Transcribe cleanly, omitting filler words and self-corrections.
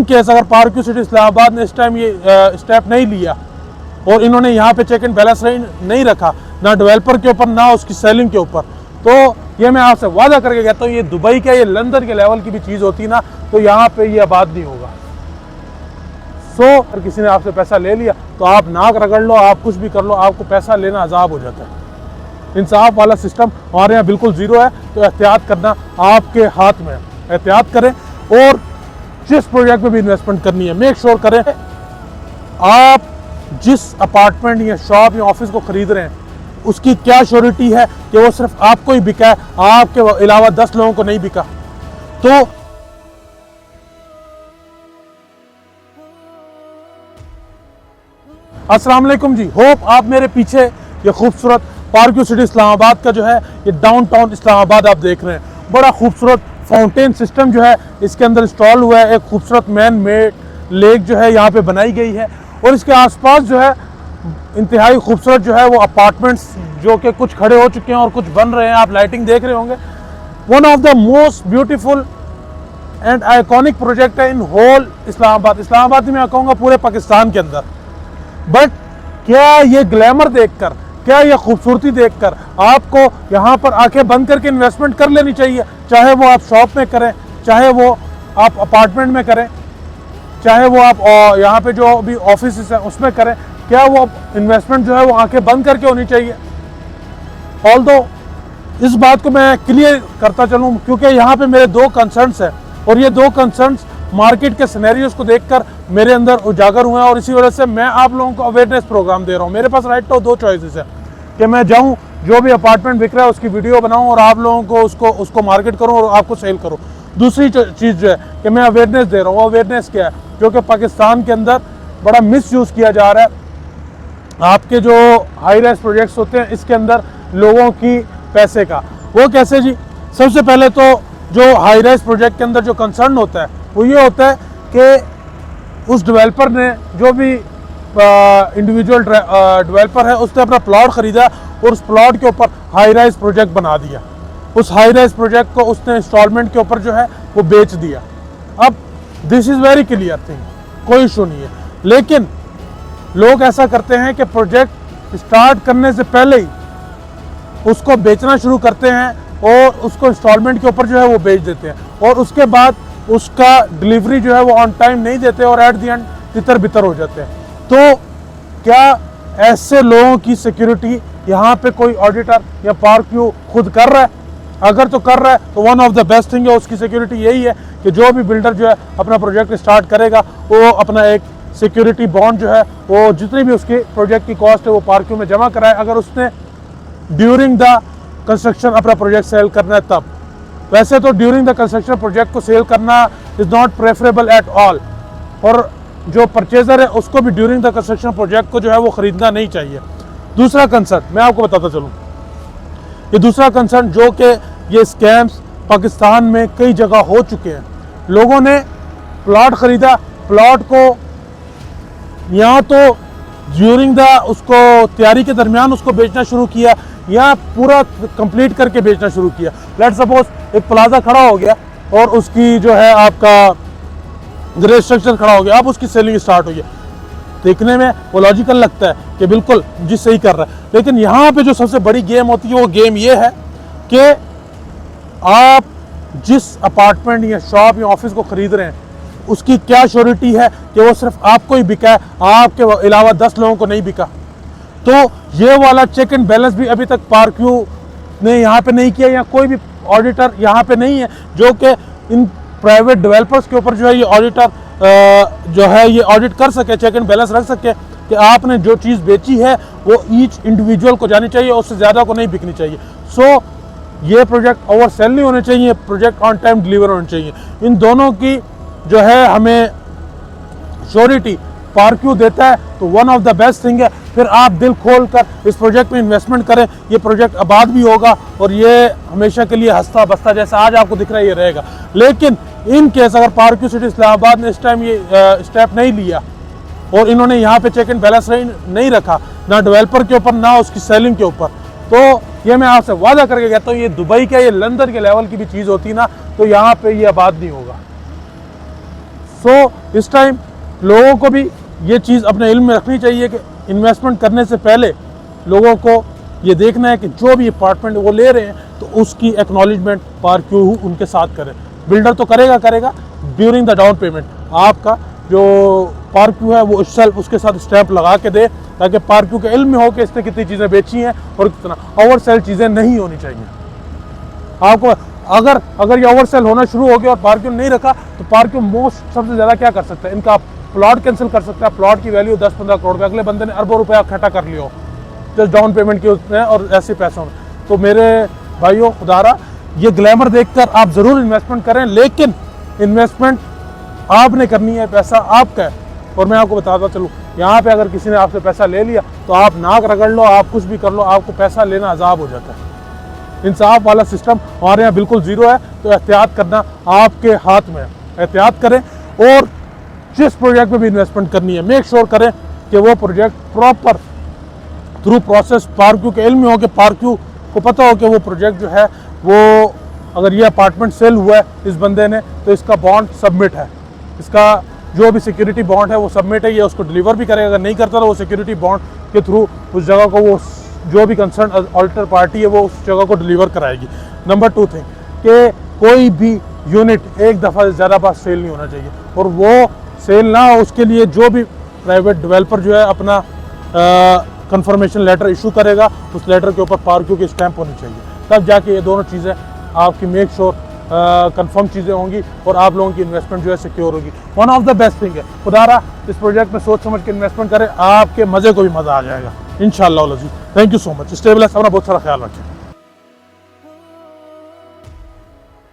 Case अगर पार्क्यू city Islamabad ने इस टाइम ये स्टेप नहीं लिया और इन्होंने यहाँ पे चेक एंड बैलेंस नहीं रखा, ना डेवलपर के ऊपर ना उसकी सेलिंग के ऊपर, तो ये मैं आपसे वादा करके कहता हूँ ये दुबई के, ये लंदन के लेवल की भी चीज़ होती ना तो यहाँ पे ये आबाद नहीं होगा। अगर किसी ने आपसे पैसा ले लिया तो आप नाक रगड़ लो, आप कुछ भी कर लो, आपको पैसा लेना अजाब हो जाता है। इंसाफ वाला सिस्टम हमारे यहाँ बिल्कुल ज़ीरो है, तो एहतियात करना आपके हाथ में है। एहतियात करें और जिस प्रोजेक्ट में भी इन्वेस्टमेंट करनी है मेक श्योर करें आप जिस अपार्टमेंट या शॉप या ऑफिस को खरीद रहे हैं उसकी क्या श्योरिटी है कि वो सिर्फ आपको ही बिका है, आपके अलावा 10 लोगों को नहीं बिका। तो अस्सलाम वालेकुम जी, होप आप मेरे पीछे ये खूबसूरत पार्क्यू सिटी इस्लामाबाद का जो है ये डाउनटाउन इस्लामाबाद आप देख रहे हैं। बड़ा खूबसूरत फाउंटेन सिस्टम जो है इसके अंदर इंस्टॉल हुआ है। एक खूबसूरत मैन मेड लेक जो है यहाँ पे बनाई गई है और इसके आसपास जो है इंतहाई खूबसूरत जो है वो अपार्टमेंट्स जो कि कुछ खड़े हो चुके हैं और कुछ बन रहे हैं। आप लाइटिंग देख रहे होंगे। One of the most beautiful and iconic project है इन होल इस्लामाबाद। इस्लामाबाद में मैं कहूँगा पूरे पाकिस्तान के अंदर। बट क्या ये ग्लैमर देखकर, क्या ये खूबसूरती देखकर आपको यहाँ पर आंखें बंद करके इन्वेस्टमेंट कर लेनी चाहिए? चाहे वो आप शॉप में करें, चाहे वो आप अपार्टमेंट में करें, चाहे वो आप यहाँ पे जो भी ऑफिस है उसमें करें, क्या वो इन्वेस्टमेंट जो है वो आंखें बंद करके होनी चाहिए? ऑल्दो इस बात को मैं क्लियर करता चलूँ क्योंकि यहाँ पे मेरे 2 कंसर्न्स हैं और ये 2 कंसर्न्स मार्केट के सिनेरियोस को देखकर मेरे अंदर उजागर हुए हैं और इसी वजह से मैं आप लोगों को अवेयरनेस प्रोग्राम दे रहा हूँ। मेरे पास राइट तो 2 चॉइसेस है कि मैं जाऊँ जो भी अपार्टमेंट बिक रहा है उसकी वीडियो बनाऊँ और आप लोगों को उसको मार्केट करूँ और आपको सेल करूँ। दूसरी चीज़ जो है कि मैं अवेयरनेस दे रहा हूँ। अवेयरनेस क्या है? जो कि पाकिस्तान के अंदर बड़ा मिस यूज़ किया जा रहा है। आपके जो हाई राइज प्रोजेक्ट्स होते हैं इसके अंदर लोगों की पैसे का, वो कैसे जी? सबसे पहले तो जो हाई राइज प्रोजेक्ट के अंदर जो कंसर्न होता है वो ये होता है कि उस डेवलपर ने, जो भी इंडिविजुअल डेवलपर है, उसने अपना प्लॉट ख़रीदा और उस प्लॉट के ऊपर हाई राइज प्रोजेक्ट बना दिया। उस हाई राइज प्रोजेक्ट को उसने इंस्टॉलमेंट के ऊपर जो है वो बेच दिया। अब this is very clear thing, कोई इशू नहीं है। लेकिन लोग ऐसा करते हैं कि प्रोजेक्ट स्टार्ट करने से पहले ही उसको बेचना शुरू करते हैं और उसको इंस्टॉलमेंट के ऊपर जो है वो बेच देते हैं और उसके बाद उसका डिलीवरी जो है वो ऑन टाइम नहीं देते और एट दी एंड तितर बितर हो जाते हैं। तो क्या ऐसे लोगों की सिक्योरिटी यहाँ पे कोई ऑडिटर या पार्क्यू खुद कर रहा है? अगर तो कर रहा है तो one of the best thing है उसकी सिक्योरिटी यही है कि जो भी बिल्डर जो है अपना प्रोजेक्ट स्टार्ट करेगा वो अपना एक सिक्योरिटी बॉन्ड जो है वो जितनी भी उसकी प्रोजेक्ट की कॉस्ट है वो पार्क्यू में जमा कराए। अगर उसने ड्यूरिंग द कंस्ट्रक्शन अपना प्रोजेक्ट सेल करना है तब। वैसे तो ड्यूरिंग द कंस्ट्रक्शन प्रोजेक्ट को सेल करना is not preferable at all और जो परचेज़र है उसको भी ड्यूरिंग द कंस्ट्रक्शन प्रोजेक्ट को जो है वो ख़रीदना नहीं चाहिए। दूसरा कंसर्न मैं आपको बताता चलूँ, ये दूसरा कंसर्न जो कि ये स्कैम्स पाकिस्तान में कई जगह हो चुके हैं। लोगों ने प्लॉट ख़रीदा, प्लॉट को या तो ड्यूरिंग द उसको तैयारी के दरमियान उसको बेचना शुरू किया या पूरा कंप्लीट करके बेचना शुरू किया। लेट सपोज एक प्लाजा खड़ा हो गया और उसकी जो है आपका रजिस्ट्रक्चर खड़ा हो गया, अब उसकी सेलिंग स्टार्ट हुई है। देखने में वो लॉजिकल लगता है कि बिल्कुल जी सही कर रहा है, लेकिन यहाँ पे जो सबसे बड़ी गेम होती है वो गेम ये है कि आप जिस अपार्टमेंट या शॉप या ऑफिस को खरीद रहे हैं उसकी क्या श्योरिटी है कि वो सिर्फ आपको ही बिका है, आपके अलावा 10 लोगों को नहीं बिका। तो ये वाला चेक एंड बैलेंस भी अभी तक पार्क्यू ने यहाँ पे नहीं किया या कोई भी ऑडिटर यहाँ पे नहीं है जो कि इन प्राइवेट डेवलपर्स के ऊपर जो है ये ऑडिटर जो है ये ऑडिट कर सके, चेक एंड बैलेंस रख सके कि आपने जो चीज़ बेची है वो ईच इंडिविजुअल को जानी चाहिए, उससे ज़्यादा को नहीं बिकनी चाहिए। सो ये प्रोजेक्ट ओवर सेल नहीं होने चाहिए, प्रोजेक्ट ऑन टाइम डिलीवर होने चाहिए। इन दोनों की जो है हमें श्योरिटी पार्क्यू देता है तो one of the best thing है। फिर आप दिल खोल कर इस प्रोजेक्ट में इन्वेस्टमेंट करें, ये प्रोजेक्ट आबाद भी होगा और ये हमेशा के लिए हंसता बसता जैसा आज आपको दिख रहा है ये रहेगा। लेकिन इन केस अगर पार्क्यू सिटी इस्लामाबाद ने इस टाइम ये स्टेप नहीं लिया और इन्होंने यहाँ पे चेक एंड बैलेंस नहीं रखा, ना डेवलपर के ऊपर ना उसकी सेलिंग के ऊपर, तो ये मैं आपसे वादा करके कहता हूँ ये दुबई के, ये लंदन के लेवल की भी चीज़ होती ना तो यहाँ पे ये आबाद नहीं होगा। सो इस टाइम लोगों को भी ये चीज़ अपने इल्म में रखनी चाहिए कि इन्वेस्टमेंट करने से पहले लोगों को ये देखना है कि जो भी अपार्टमेंट वो ले रहे हैं तो उसकी एक्नॉलेजमेंट पारक्यू उनके साथ करें। बिल्डर तो करेगा ड्यूरिंग द डाउन पेमेंट आपका जो पारक्यू है वो सेल्फ उसके साथ स्टैंप लगा के दे, ताकि पारक्यू के इल्म में हो कि इसने कितनी चीज़ें बेची हैं और कितना ओवर सेल चीज़ें नहीं होनी चाहिए। आपको अगर ये ओवर सेल होना शुरू हो गया और पारक्यू नहीं रखा तो पारक्यू मोस्ट सबसे ज़्यादा क्या कर सकता है, इनका प्लॉट कैंसिल कर सकता है। प्लॉट की वैल्यू 10-15 करोड़ पे, अगले बंदे ने अरबों रुपया इकट्ठा कर लिया हो जस्ट डाउन पेमेंट के उसमें और ऐसे पैसों में। तो मेरे भाइयों खुदारा ये ग्लैमर देखकर आप ज़रूर इन्वेस्टमेंट करें, लेकिन इन्वेस्टमेंट आपने करनी है, पैसा आपका है। और मैं आपको बताता चलूँ, यहाँ पे अगर किसी ने आपसे पैसा ले लिया तो आप नाक रगड़ लो, आप कुछ भी कर लो, आपको पैसा लेना अजाब हो जाता है। इंसाफ वाला सिस्टम हमारे यहाँ बिल्कुल ज़ीरो है। तो एहतियात करना आपके हाथ में है, एहतियात करें। और जिस प्रोजेक्ट में भी इन्वेस्टमेंट करनी है मेक श्योर करें कि वो प्रोजेक्ट प्रॉपर थ्रू प्रोसेस पारक्यू के इल्म में हो, कि पारक्यू को पता हो कि वो प्रोजेक्ट जो है वो अगर ये अपार्टमेंट सेल हुआ है इस बंदे ने तो इसका बॉन्ड सबमिट है, इसका जो भी सिक्योरिटी बॉन्ड है वो सबमिट है, ये उसको डिलीवर भी करेगा। अगर नहीं करता तो वो सिक्योरिटी बॉन्ड के थ्रू उस जगह को वो जो भी कंसर्न ऑल्टर पार्टी है वो उस जगह को डिलीवर कराएगी। नंबर 2 थिंग कि कोई भी यूनिट एक दफ़ा से ज़्यादा बार सेल नहीं होना चाहिए, और वो सेल ना हो उसके लिए जो भी प्राइवेट डेवलपर जो है अपना कंफर्मेशन लेटर इशू करेगा, उस लेटर के ऊपर पारक्यू की स्टैंप होनी चाहिए, तब जाके ये दोनों चीज़ें आपकी मेक श्योर कंफर्म चीज़ें होंगी और आप लोगों की इन्वेस्टमेंट जो है सिक्योर होगी। One of the best thing है, खुदारा इस प्रोजेक्ट में सोच समझ के इन्वेस्टमेंट करें, आपके मज़े को भी मज़ा आ जाएगा इंशाअल्लाह। Thank you so much. Stable है, अपना बहुत सारा ख्याल रखें।